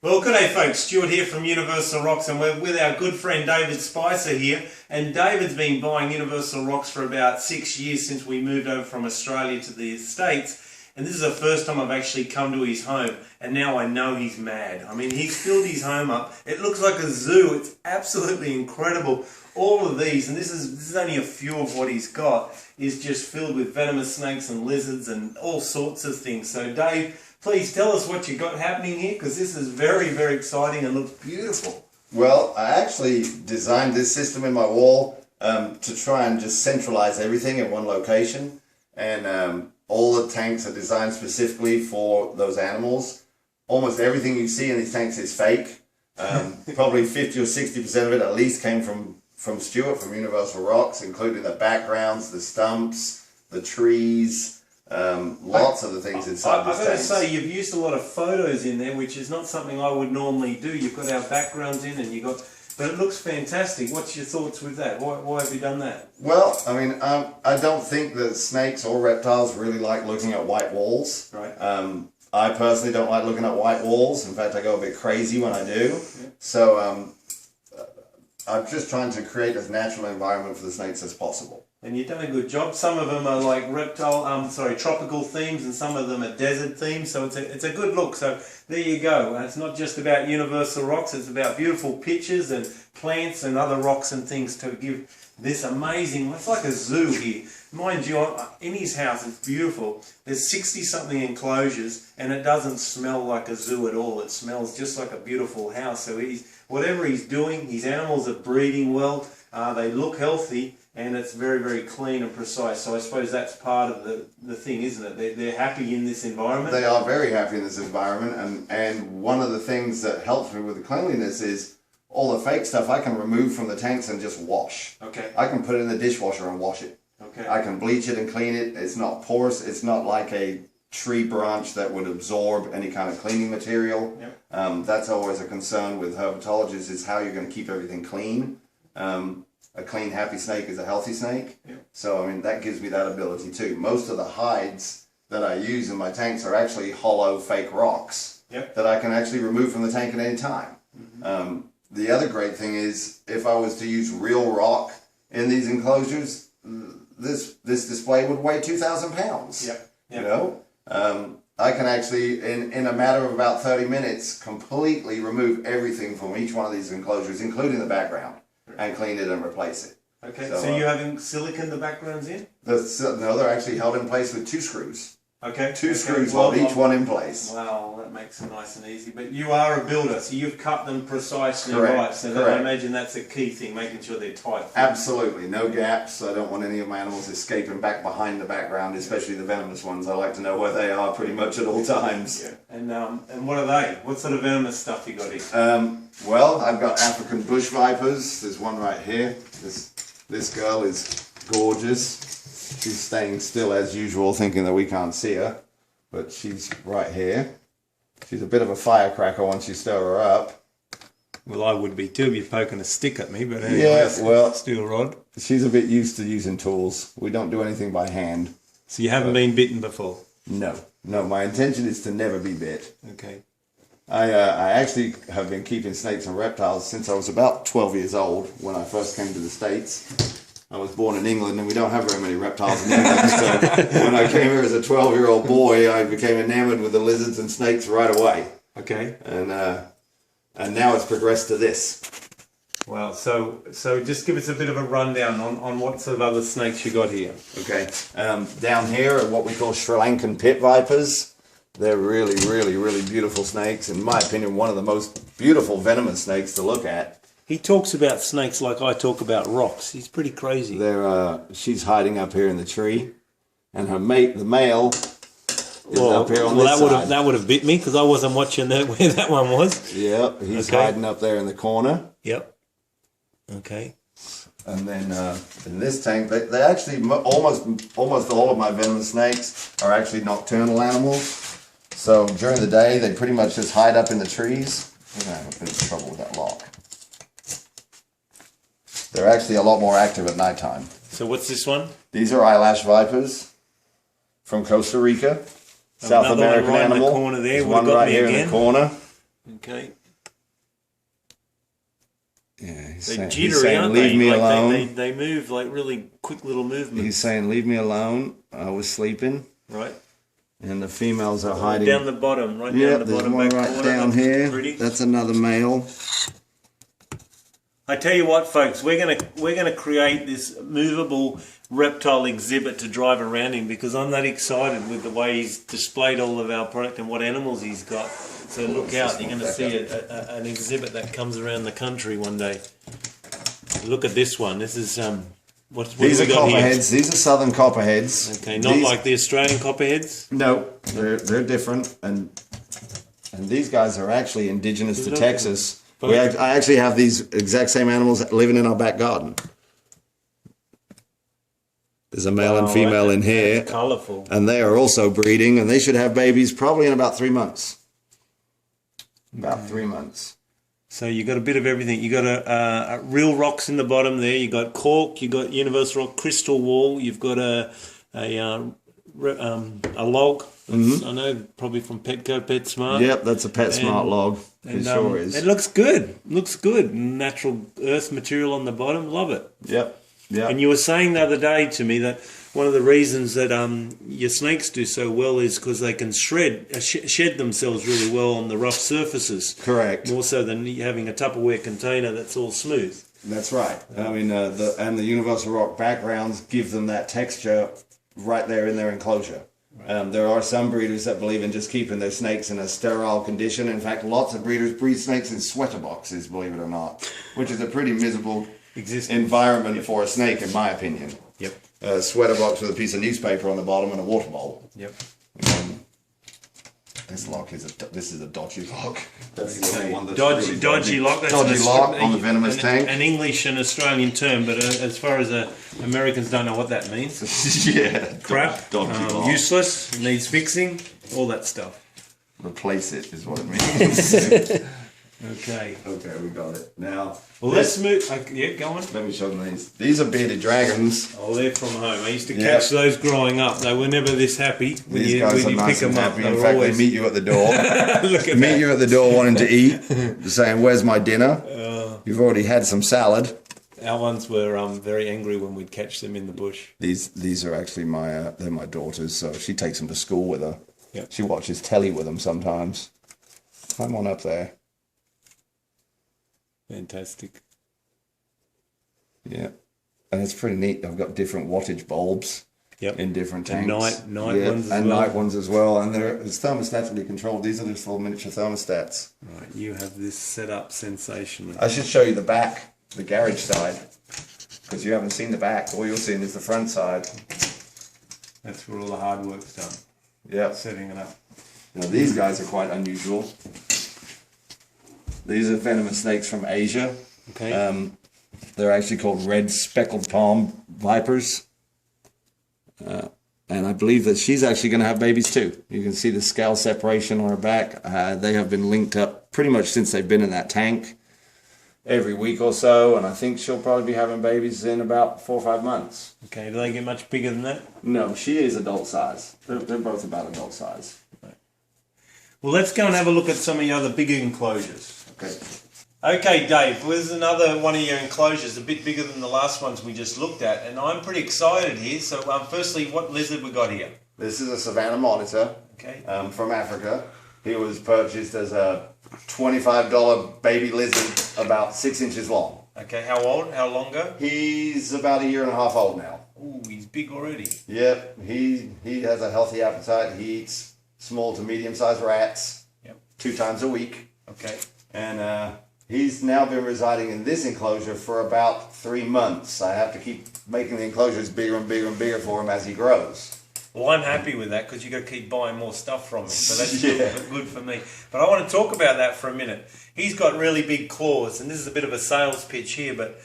Well, good day folks, Stuart here from Universal Rocks, and we're with our good friend David Spicer here. And David's been buying Universal Rocks for about 6 years since we moved over from Australia to the States. And this is the first time I've actually come to his home, and now I know he's mad. I mean, he's filled his home up. It looks like a zoo. It's absolutely incredible. All of these, and this is only a few of what he's got, is just filled with venomous snakes and lizards and all sorts of things. So Dave, please tell us what you got happening here, because this is very, very exciting and looks beautiful. Well, I actually designed this system in my wall to try and just centralize everything in one location. And all the tanks are designed specifically for those animals. Almost everything you see in these tanks is fake. Probably 50 or 60% of it at least came from Stuart, from Universal Rocks, including the backgrounds, the stumps, the trees, lots of the things inside this tank. I've got to say, you've used a lot of photos in there, which is not something I would normally do. You've got our backgrounds in, and but it looks fantastic. What's your thoughts with that? Why have you done that? Well, I mean, I don't think that snakes or reptiles really like looking at white walls. Right. I personally don't like looking at white walls. In fact, I go a bit crazy when I do. Yeah. So I'm just trying to create as natural an environment for the snakes as possible. And you've done a good job. Some of them are like tropical themes, and some of them are desert themes. So it's a good look. So there you go. And it's not just about Universal Rocks. It's about beautiful pictures and plants and other rocks and things to give this amazing. It's like a zoo here, mind you. In his house, it's beautiful. There's 60-something enclosures, and it doesn't smell like a zoo at all. It smells just like a beautiful house. So whatever he's doing, his animals are breeding well. They look healthy. And it's very, very clean and precise. So I suppose that's part of the thing, isn't it? They're happy in this environment. They are very happy in this environment. And one of the things that helps me with the cleanliness is all the fake stuff I can remove from the tanks and just wash. Okay. I can put it in the dishwasher and wash it. Okay. I can bleach it and clean it. It's not porous. It's not like a tree branch that would absorb any kind of cleaning material. Yep. That's always a concern with herpetologists, is how you're going to keep everything clean. A clean, happy snake is a healthy snake. Yep. So, I mean, that gives me that ability too. Most of the hides that I use in my tanks are actually hollow, fake rocks. Yep. That I can actually remove from the tank at any time. Mm-hmm. The other great thing is, if I was to use real rock in these enclosures, this display would weigh 2,000 pounds. Yep. Yep. You know? I can actually, in a matter of about 30 minutes, completely remove everything from each one of these enclosures, including the background, and clean it and replace it. Okay, so you're having silicone the backgrounds in? No, they're actually held in place with 2 screws. Okay. Two screws hold each one in place. Wow, that makes it nice and easy. But you are a builder, so you've cut them precisely Correct. right. So I imagine that's a key thing, making sure they're tight. Absolutely, no gaps. I don't want any of my animals escaping back behind the background, especially the venomous ones. I like to know where they are pretty much at all times. Yeah. And what are they? What sort of venomous stuff you got here? Well, I've got African bush vipers. There's one right here. This girl is gorgeous. She's staying still as usual, thinking that we can't see her, but she's right here. She's a bit of a firecracker once you stir her up. Well, I would be too if you're poking a stick at me, but anyway, yeah, well, steel rod. She's a bit used to using tools. We don't do anything by hand. So you haven't been bitten before? No. My intention is to never be bit. Okay. I actually have been keeping snakes and reptiles since I was about 12 years old when I first came to the States. I was born in England, and we don't have very many reptiles in England, so when I came here as a 12-year-old boy, I became enamored with the lizards and snakes right away. Okay. And now it's progressed to this. Well, so just give us a bit of a rundown on what sort of other snakes you got here. Okay. Down here are what we call Sri Lankan pit vipers. They're really, really, really beautiful snakes. In my opinion, one of the most beautiful venomous snakes to look at. He talks about snakes like I talk about rocks. He's pretty crazy. She's hiding up here in the tree, and her mate, the male, is up here on this side. That would have bit me because I wasn't watching where that one was. Yep, he's hiding up there in the corner. Yep. Okay. And then in this tank, they actually almost all of my venomous snakes are actually nocturnal animals. So during the day, they pretty much just hide up in the trees. I'm gonna have a bit of trouble with that lock. They're actually a lot more active at nighttime. So what's this one? These are eyelash vipers from Costa Rica. South American animal. In the corner there. There's one right here in the corner. Okay. Yeah, he's They're saying, jittery, aren't leave they? me Like alone. they move like really quick little movements. He's saying, leave me alone. I was sleeping. Right. And the females are hiding. Down the bottom, right Yep, down the there's bottom one back right corner. down That's here. pretty. That's another male. I tell you what, folks, we're gonna create this movable reptile exhibit to drive around in, because I'm that excited with the way he's displayed all of our product and what animals he's got. So look out, you're going to see an exhibit that comes around the country one day. Look at this one. This is what These do are we got here? copperheads. These are southern copperheads. Okay, not like the Australian copperheads. No, they're different, and these guys are actually indigenous to Look. Texas. I actually have these exact same animals living in our back garden. There's a male and female in here, colourful, and they are also breeding, and they should have babies probably in about 3 months. About 3 months. So you got a bit of everything. You got a real rocks in the bottom there. You got cork. You got universal rock, crystal wall. You've got a log. I know, probably from Petco, PetSmart. Yep, that's a PetSmart log. It sure is. It looks good. Looks good. Natural earth material on the bottom. Love it. Yep. Yep. And you were saying the other day to me that one of the reasons that your snakes do so well is because they can shed themselves really well on the rough surfaces. Correct. More so than having a Tupperware container that's all smooth. That's right. I mean, the universal rock backgrounds give them that texture right there in their enclosure. There are some breeders that believe in just keeping their snakes in a sterile condition. In fact, lots of breeders breed snakes in sweater boxes, believe it or not, which is a pretty miserable environment for a snake, in my opinion. Yep. A sweater box with a piece of newspaper on the bottom and a water bowl. Yep. This is a dodgy lock. That's the only one that's Dodgy lock. That's dodgy lock on the venomous tank. An English and Australian term, but as far as Americans don't know what that means. Yeah. Crap. Dodgy lock. Useless. Needs fixing. All that stuff. Replace it is what it means. Okay. Okay, we got it. Now, well, let's move. Yeah, go on. Let me show them these. These are bearded dragons. Oh, they're from home. I used to catch those growing up. They were never this happy when These you guys are pick nice them and up. happy. In fact, they meet you at the door. Look at meet you at the door wanting to eat, saying, "Where's my dinner?" You've already had some salad. Our ones were very angry when we'd catch them in the bush. These are actually they're my daughters, so she takes them to school with her. Yep. She watches telly with them sometimes. Climb on up there. Fantastic. Yeah, and it's pretty neat. I've got different wattage bulbs in different tanks. And night ones as well. night ones as well. And it's thermostatically controlled. These are just little miniature thermostats. Right, you have this set up sensationally. I should show you the back, the garage side, because you haven't seen the back. All you're seeing is the front side. That's where all the hard work's done. Yeah. Setting it up. Now these guys are quite unusual. These are venomous snakes from Asia. Okay. They're actually called red speckled palm vipers. And I believe that she's actually going to have babies too. You can see the scale separation on her back. They have been linked up pretty much since they've been in that tank every week or so. And I think she'll probably be having babies in about 4 or 5 months. Okay, do they get much bigger than that? No, she is adult size. They're both about adult size. Right. Well, let's go and have a look at some of the other bigger enclosures. Okay. Okay, Dave, well, this is another one of your enclosures, a bit bigger than the last ones we just looked at, and I'm pretty excited here. So, firstly, what lizard we got here? This is a Savannah Monitor. Okay. From Africa. He was purchased as a $25 baby lizard about 6 inches long. Okay, how old? How long ago? He's about 1.5 years old now. Ooh, he's big already. Yep, he has a healthy appetite. He eats small to medium-sized rats 2 times a week. Okay. And he's now been residing in this enclosure for about 3 months. I have to keep making the enclosures bigger and bigger and bigger for him as he grows. Well, I'm happy with that because you got to keep buying more stuff from me, so that's good for me. But I want to talk about that for a minute. He's got really big claws, and this is a bit of a sales pitch here, but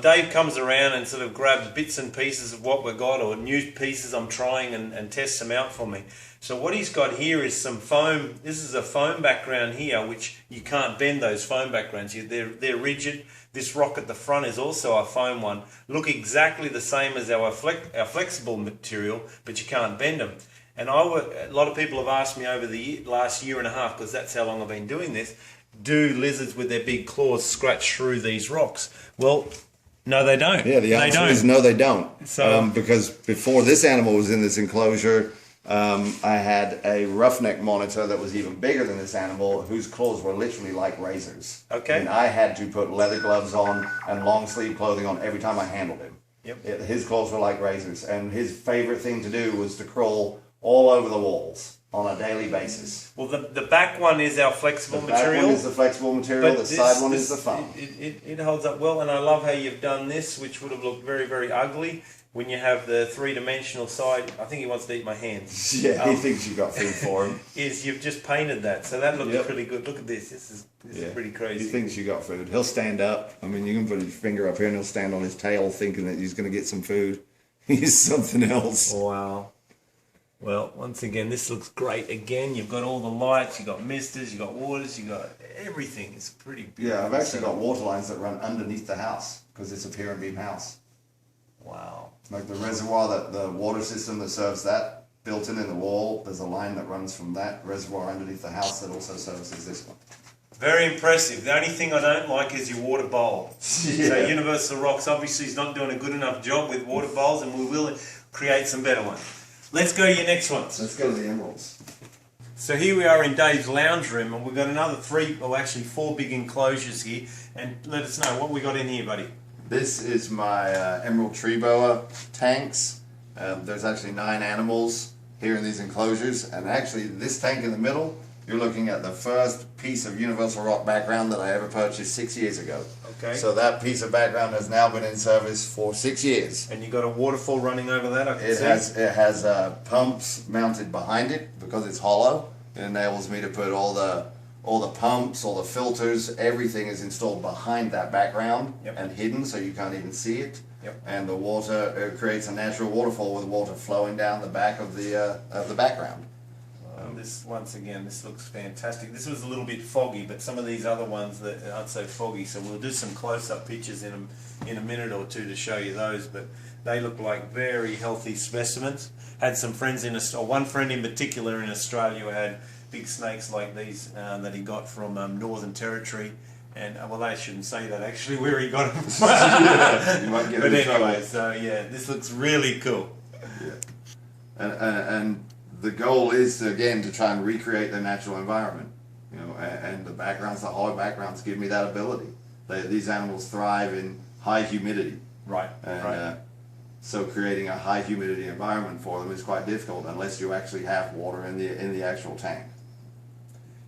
Dave comes around and sort of grabs bits and pieces of what we've got, or new pieces I'm trying, and tests them out for me. So what he's got here is some foam. This is a foam background here, which you can't bend those foam backgrounds. They're rigid. This rock at the front is also a foam one. Look exactly the same as our flexible material, but you can't bend them. And a lot of people have asked me over the last year and a half, because that's how long I've been doing this, do lizards with their big claws scratch through these rocks? Well, no, they don't. Yeah, the answer is no, they don't. So, because before this animal was in this enclosure, I had a roughneck monitor that was even bigger than this animal, whose claws were literally like razors. Okay. And I had to put leather gloves on and long sleeve clothing on every time I handled him. Yep. His claws were like razors, and his favorite thing to do was to crawl all over the walls on a daily basis. Well, the back one is our flexible The material. back one is the flexible material, But the side one is the foam. It holds up well, and I love how you've done this, which would have looked very, very ugly when you have the three-dimensional side. I think he wants to eat my hands. Yeah, he thinks you got food for him. Is you've just painted that, so that looks Yep. pretty good. Look at this. This is pretty crazy. He thinks you got food. He'll stand up. I mean, you can put his finger up here and he'll stand on his tail thinking that he's going to get some food. He's something else. Wow. Well, once again, this looks great. Again, you've got all the lights, you've got misters, you've got waters, you've got everything. It's pretty beautiful. Yeah, I've actually got water lines that run underneath the house because it's a pier and beam house. Wow. Like the reservoir, that the water system that serves that, built in the wall, there's a line that runs from that reservoir underneath the house that also services this one. Very impressive. The only thing I don't like is your water bowl. Yeah. So Universal Rocks obviously is not doing a good enough job with water bowls, and we will create some better ones. Let's go to your next ones. Let's go to the emeralds. So here we are in Dave's lounge room, and we've got another four big enclosures here. And let us know what we got in here, buddy. This is my emerald tree boa tanks. There's actually 9 animals here in these enclosures, and actually this tank in the middle, you're looking at the first piece of Universal Rock background that I ever purchased 6 years ago. Okay. So that piece of background has now been in service for 6 years. And you got a waterfall running over that, I can see. It has pumps mounted behind it because it's hollow. It enables me to put all the pumps, all the filters, everything is installed behind that background. Yep. And hidden so you can't even see it. Yep. And the water creates a natural waterfall with water flowing down the back of the background. This once again, this looks fantastic. This was a little bit foggy, but some of these other ones that aren't so foggy. So we'll do some close-up pictures in a minute or two to show you those. But they look like very healthy specimens. Had some friends one friend in particular in Australia who had big snakes like these that he got from Northern Territory. And well, I shouldn't say that actually where he got them from. Yeah, you might get But in trouble. anyway, so yeah, this looks really cool. Yeah. And the goal is to try and recreate their natural environment, you know, and the backgrounds, the hollow backgrounds, give me that ability. These animals thrive in high humidity, Right. and Right. so creating a high humidity environment for them is quite difficult unless you actually have water in the actual tank.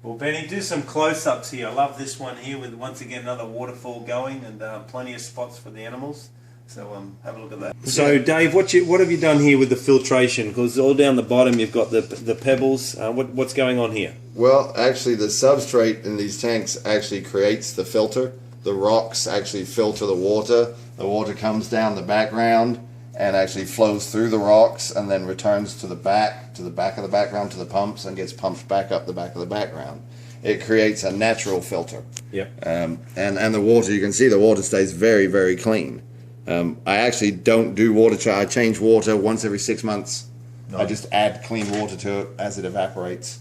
Well, Benny, do some close-ups here. I love this one here with, once again, another waterfall going and plenty of spots for the animals. So have a look at that. So, Dave, what have you done here with the filtration? Because all down the bottom you've got the pebbles. What's going on here? Well, actually, the substrate in these tanks actually creates the filter. The rocks actually filter the water. The water comes down the background and actually flows through the rocks and then returns to the back of the background to the pumps and gets pumped back up the back of the background. It creates a natural filter. Yep. And the water, you can see the water stays very, very clean. I actually don't do water. I change water once every 6 months. Nice. I just add clean water to it as it evaporates,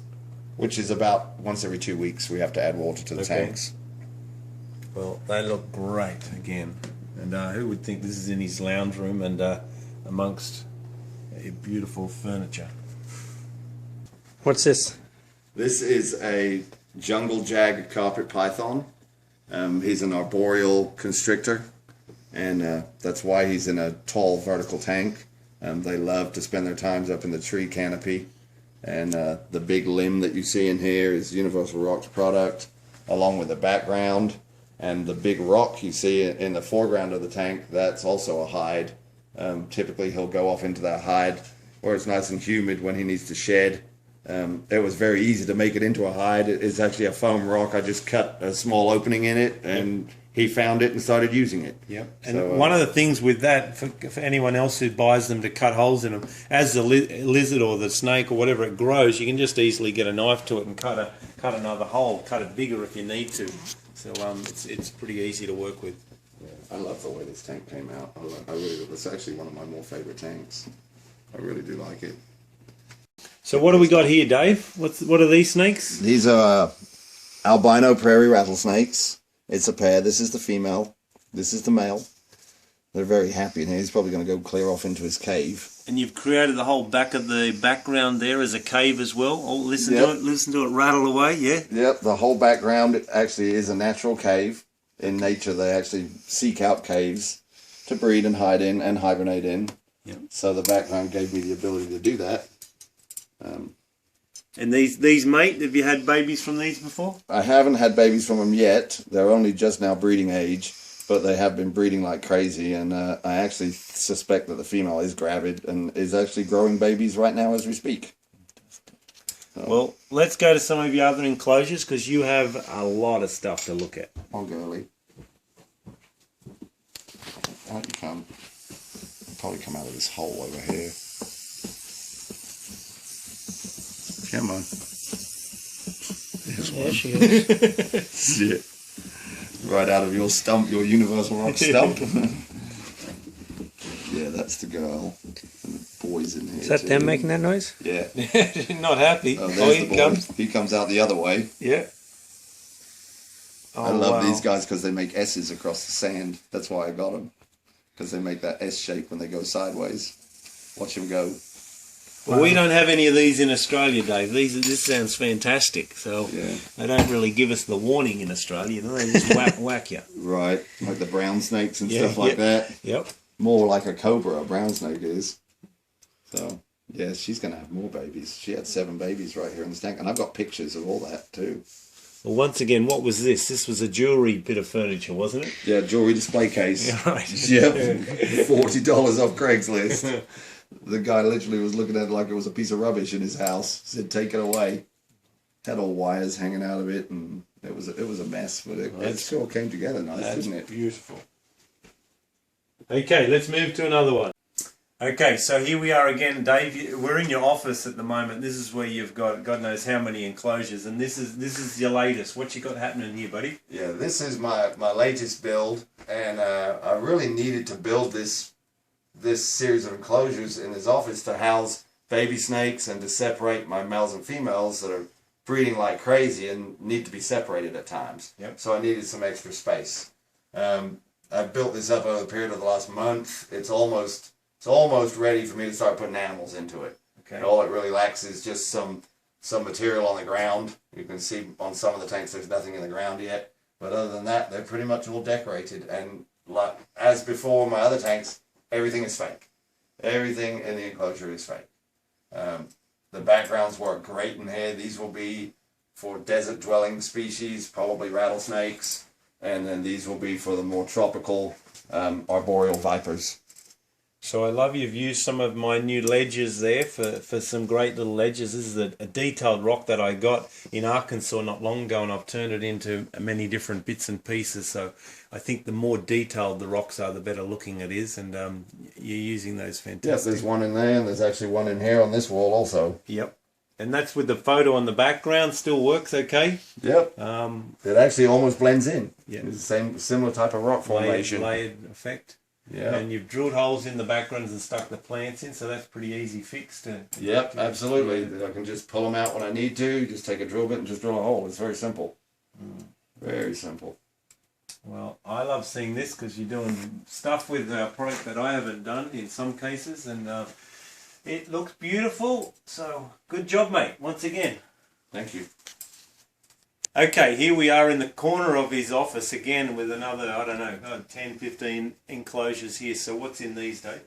which is about once every 2 weeks. We have to add water to the tanks. Well, they look great again. And who would think this is in his lounge room and amongst a beautiful furniture? What's this? This is a jungle jag carpet python. He's an arboreal constrictor, and that's why he's in a tall vertical tank. They love to spend their times up in the tree canopy, and the big limb that you see in here is Universal Rock's product, along with the background. And the big rock you see in the foreground of the tank, that's also a hide. Typically he'll go off into that hide where it's nice and humid when he needs to shed. It was very easy to make it into a hide. It's actually a foam rock. I just cut a small opening in it, and he found it and started using it. Yep. And So, one of the things with that, for anyone else who buys them to cut holes in them, as the lizard or the snake or whatever it grows, you can just easily get a knife to it and cut another hole, cut it bigger if you need to. So it's pretty easy to work with. Yeah, I love the way this tank came out. It's actually one of my more favorite tanks. I really do like it. So what do we got here, Dave? What are these snakes? These are albino prairie rattlesnakes. It's a pair. This is the female. This is the male. They're very happy in here. He's probably going to go clear off into his cave. And you've created the whole back of the background there as a cave as well. Oh, listen to it rattle away, yeah? Yep, the whole background actually is a natural cave. In nature, they actually seek out caves to breed and hide in and hibernate in. Yep. So the background gave me the ability to do that. And these mate, have you had babies from these before? I haven't had babies from them yet. They're only just now breeding age, but they have been breeding like crazy. And I actually suspect that the female is gravid and is actually growing babies right now as we speak. So, well, let's go to some of your other enclosures because you have a lot of stuff to look at. oh, girly. How'd you come? You'll probably come out of this hole over here. Come on. There she is. Shit. Right out of your stump, your universal rock stump. Yeah, that's the girl. And the boy's in here. Is that too. them making that noise? Yeah. Not happy. Oh, Oh, there's he the boy. comes. He comes out the other way. Yeah. I Oh, love wow. these guys because they make S's across the sand. That's why I got them. Because they make that S shape when they go sideways. Watch them go. Well, we don't have any of these in Australia, Dave. This sounds fantastic. So Yeah. they don't really give us the warning in Australia. They just whack you. Right. Like the brown snakes and Yeah, stuff like that. Yep. More like a cobra, a brown snake is. So, yeah, she's going to have more babies. She had 7 babies right here in this tank. And I've got pictures of all that too. Well, once again, what was this? This was a jewellery bit of furniture, wasn't it? Yeah, jewelry display case. Yeah, right. Yep. $40 off Craigslist. The guy literally was looking at it like it was a piece of rubbish in his house. Said, take it away. Had all wires hanging out of it, and it was a mess. But it still came together nice, didn't it? Beautiful. Okay, let's move to another one. Okay, so here we are again, Dave. We're in your office at the moment. This is where you've got God knows how many enclosures, and this is your latest. What you got happening here, buddy? Yeah, this is my latest build, and I really needed to build this series of enclosures in his office to house baby snakes and to separate my males and females that are breeding like crazy and need to be separated at times. Yep. So I needed some extra space. I built this up over the period of the last month. It's almost ready for me to start putting animals into it. Okay. And all it really lacks is just some material on the ground. You can see on some of the tanks there's nothing in the ground yet. But other than that, they're pretty much all decorated. And like, as before my other tanks, everything is fake. Everything in the enclosure is fake. The backgrounds work great in here. These will be for desert dwelling species, probably rattlesnakes. And then these will be for the more tropical arboreal vipers. So I love you've used some of my new ledges there for some great little ledges. This is a detailed rock that I got in Arkansas not long ago, and I've turned it into many different bits and pieces. So I think the more detailed the rocks are, the better looking it is, and you're using those fantastic. Yes, there's one in there, and there's actually one in here on this wall also. Yep. And that's with the photo on the background, still works okay? Yep. It actually almost blends in. Yeah. It's the similar type of rock formation. Layered effect. Yeah. And you've drilled holes in the backgrounds and stuck the plants in, so that's pretty easy fix to... Yep, absolutely. I can just pull them out when I need to, just take a drill bit and just drill a hole. It's very simple. Very simple. Well, I love seeing this because you're doing stuff with a product that I haven't done in some cases, and it looks beautiful. So good job, mate, once again. Thank you. Okay, here we are in the corner of his office again with another, I don't know, 10, 15 enclosures here. So what's in these, Dave?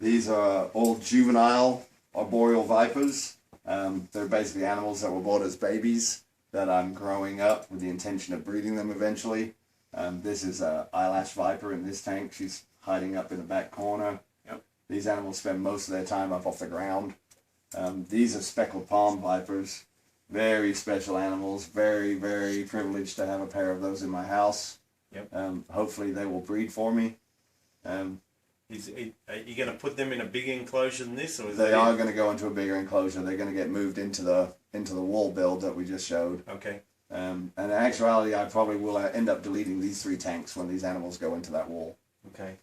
These are all juvenile arboreal vipers. They're basically animals that were bought as babies that I'm growing up with the intention of breeding them eventually. This is an eyelash viper in this tank. She's hiding up in the back corner. Yep. These animals spend most of their time up off the ground. These are speckled palm vipers. Very special animals. Very, very privileged to have a pair of those in my house. Yep. Hopefully they will breed for me. Are you going to put them in a big enclosure than this, or is They are going to go into a bigger enclosure. They're going to get moved into the wall build that we just showed. Okay. And in actuality, I probably will end up deleting these 3 tanks when these animals go into that wall. Okay.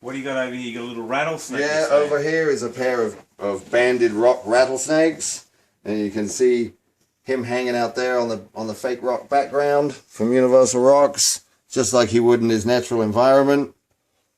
What do you got over here? You got a little rattlesnake. Yeah, over here is a pair of banded rock rattlesnakes. and you can see him hanging out there on the fake rock background from Universal Rocks, just like he would in his natural environment.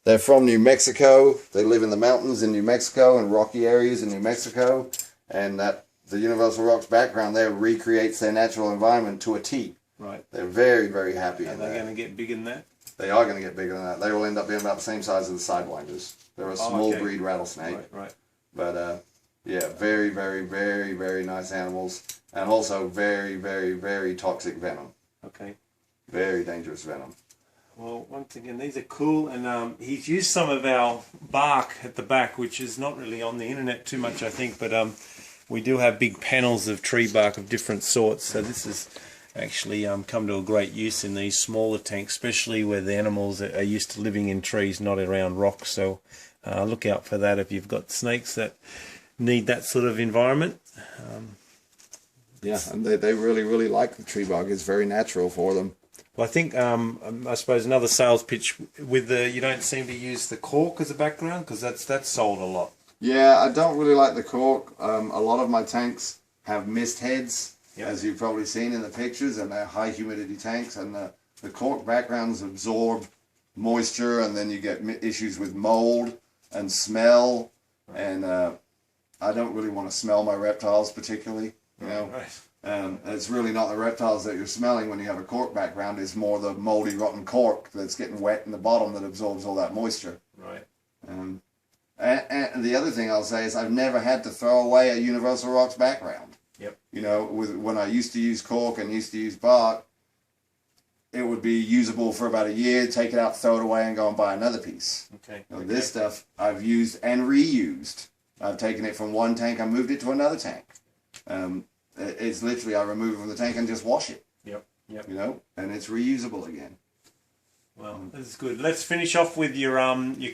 They're from New Mexico. They live in the mountains in New Mexico and rocky areas in New Mexico, and that the Universal Rocks background there recreates their natural environment to a T. Right. They're very, very happy. Are they going to get bigger than that? They are going to get bigger than that. They will end up being about the same size as the sidewinders. They're a small breed rattlesnake. Right. But yeah, very, very, very, very nice animals, and also very, very, very toxic venom. Okay. Very dangerous venom. Well, once again, these are cool, and he's used some of our bark at the back, which is not really on the internet too much, I think, but we do have big panels of tree bark of different sorts, so this has actually come to a great use in these smaller tanks, especially where the animals are used to living in trees, not around rocks, so look out for that if you've got snakes that need that sort of environment. Yeah, and they really, really like the tree bark. It's very natural for them. Well, I think, I suppose another sales pitch with you don't seem to use the cork as a background, because that's sold a lot. Yeah, I don't really like the cork. A lot of my tanks have mist heads, as you've probably seen in the pictures, and they're high humidity tanks, and the cork backgrounds absorb moisture, and then you get issues with mold and smell, and I don't really want to smell my reptiles particularly, you know. Right. It's really not the reptiles that you're smelling when you have a cork background. It's more the moldy, rotten cork that's getting wet in the bottom that absorbs all that moisture. Right. And the other thing I'll say is I've never had to throw away a Universal Rocks background. Yep. You know, when I used to use cork and used to use bark, it would be usable for about a year, take it out, throw it away, and go and buy another piece. Okay. You know, this stuff I've used and reused. I've taken it from one tank, I moved it to another tank. It's literally I remove it from the tank and just wash it. Yep. You know, and it's reusable again. Well, this is good. Let's finish off with your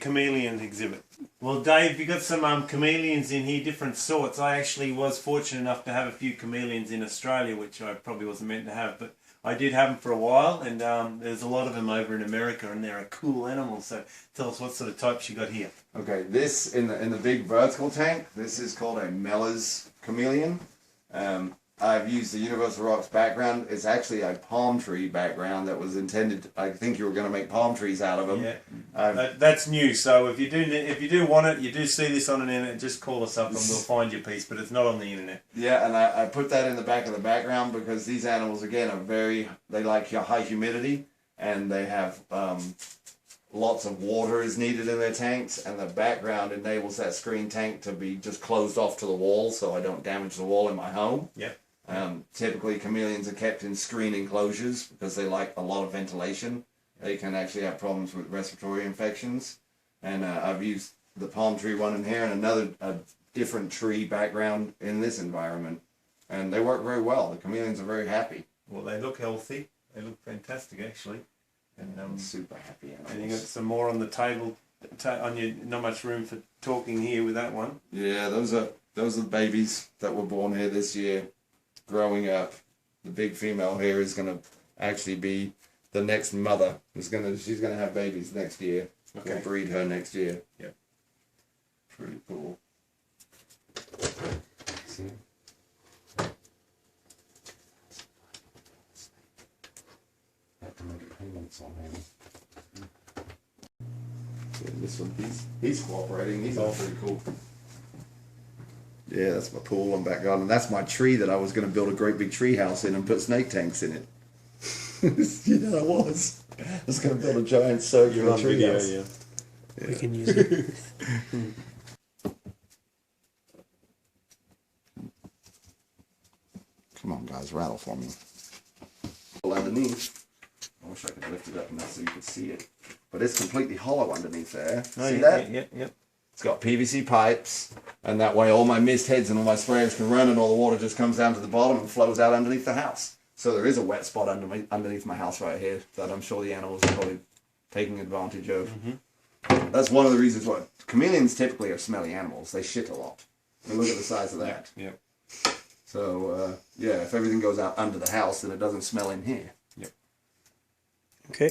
chameleon exhibit. Well, Dave, you got some chameleons in here, different sorts. I actually was fortunate enough to have a few chameleons in Australia, which I probably wasn't meant to have, but I did have them for a while, and there's a lot of them over in America, and they're a cool animal. So tell us what sort of types you got here. Okay, this in the big vertical tank, this is called a Mellor's chameleon. I've used the Universal Rocks background. It's actually a palm tree background that was intended. I think you were going to make palm trees out of them. Yeah, that's new. So if you do want it, you do see this on the internet, just call us up and we'll find your piece. But it's not on the internet. Yeah, and I put that in the back of the background because these animals again are they like high humidity, and they have lots of water is needed in their tanks, and the background enables that screen tank to be just closed off to the wall, so I don't damage the wall in my home. Yep. Typically, chameleons are kept in screen enclosures because they like a lot of ventilation. They can actually have problems with respiratory infections. And I've used the palm tree one in here and a different tree background in this environment. And they work very well. The chameleons are very happy. Well, they look healthy. They look fantastic, actually. And super happy animals. And you got some more on the table. Not much room for talking here with that one. Yeah, those are the babies that were born here this year. Growing up, the big female here is going to actually be the next mother. She's going to have babies next year. Okay. We'll breed her next year. Yep. Pretty cool. See? Have to make payments on him. Yeah, this one, he's cooperating. He's all pretty cool. Yeah, that's my pool and back garden. That's my tree that I was going to build a great big tree house in and put snake tanks in it. You know, I was going to build a giant circular tree house. Yeah. We can use it. Come on, guys, rattle for me. Underneath. I wish I could lift it up enough so you could see it. But it's completely hollow underneath there. See that? Yeah. It's got PVC pipes, and that way all my mist heads and all my sprayers can run, and all the water just comes down to the bottom and flows out underneath the house. So there is a wet spot underneath my house right here that I'm sure the animals are probably taking advantage of. Mm-hmm. That's one of the reasons why chameleons typically are smelly animals. They shit a lot. And look at the size of that. Yeah. So, yeah, if everything goes out under the house, then it doesn't smell in here. Yep. Okay.